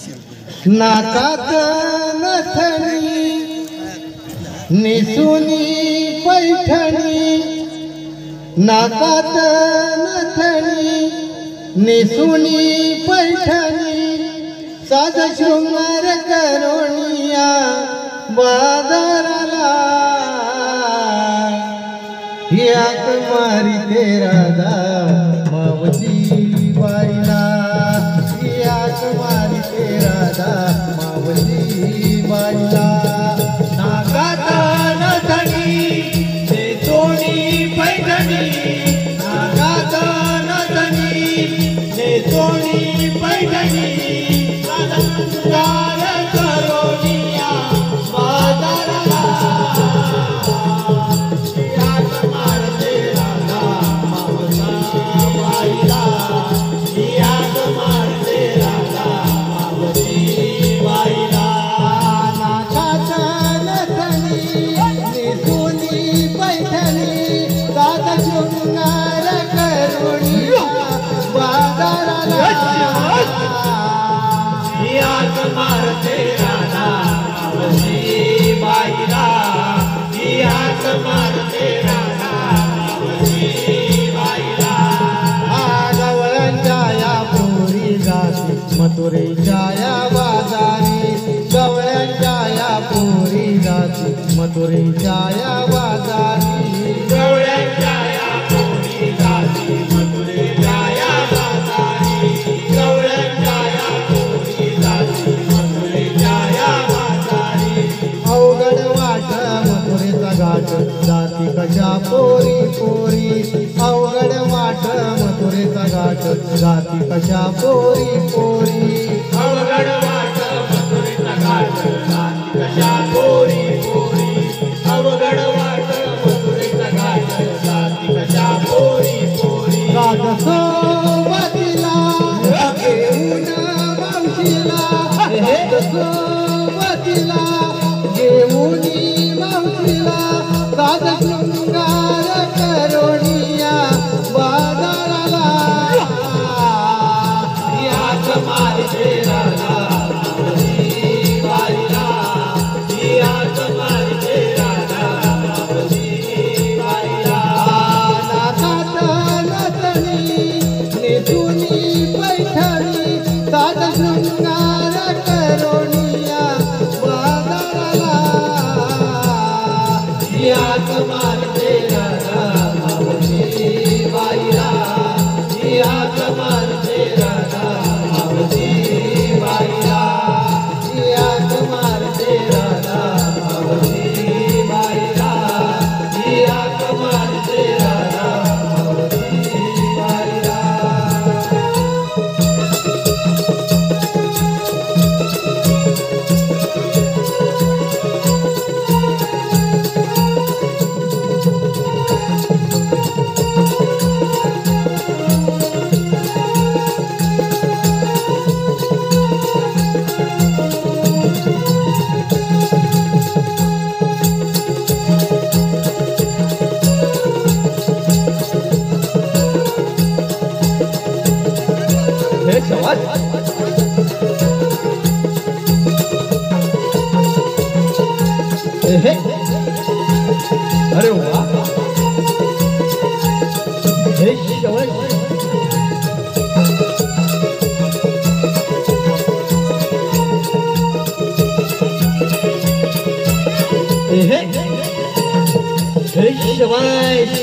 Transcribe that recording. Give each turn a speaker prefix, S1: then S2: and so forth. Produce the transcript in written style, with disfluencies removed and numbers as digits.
S1: नाकात नथनी निसुनी पैठणी, नाकात नथनी निसुनी पैठणी, साज शृंगार करोनिया बाजाराला, याक मारी तेरा दा मावजी बाईला, याक मारी तेरा दा मावजी बाईला.
S2: नाकात नथनी नेसोनी पैठणी, नाकात नथनी नेसोनी पैठणी, शृंगार करोनिया बाजाराला, याक मारते राधा मावजी बाईला, याक मारते राधा मावजी बाईला.
S1: नाकात नथनी निसुनी पैठणी, साज शृंगार करोनिया बाजाराला,
S2: याक मारते राधा मावजी बाईला, याक मारते राधा मावजी बाईला.
S1: गवळ्यांच्या या पोरी जाती मथुरेच्या या बाजारी, गवळ्यांच्या या पोरी जाती मथुरेच्या या बाजारी,
S2: गवळ्यांच्या या पोरी जाती मथुरेच्या या बाजारी, गवळ्यांच्या या पोरी जाती मथुरेच्या या बाजारी.
S1: अवघड वाट मथुरेचा घाट जाती कशा पोरी पोरी, अवघड वाट मथुरेचा घाट जाती कशा पोरी पोरी,
S2: अवघड वाट मथुरेचा घाट जाती कशा पोरी पोरी, अवघड वाट मथुरेचा घाट जाती कशा पोरी पोरी.
S1: राज सोबतीला घेऊन मावशीला, राज सोबतीला घेऊन मावशीला, साज शृंगार करोनिया बाजाराला,
S2: याक मारते राधा मावजी बाईला, याक मारते राधा मावजी बाईला.
S1: नाकात नथनी निसुनी पैठणी, साज शृंगार करोनिया बाजाराला,
S2: याक मारते राधा मावजी बाईला, याक मारते राधा मावजी बाईला, याक मारते राधा मावजी बाईला, याक मारते राधा मावजी बाईला.
S1: अरे वा, हे शवाश, हे शवाश,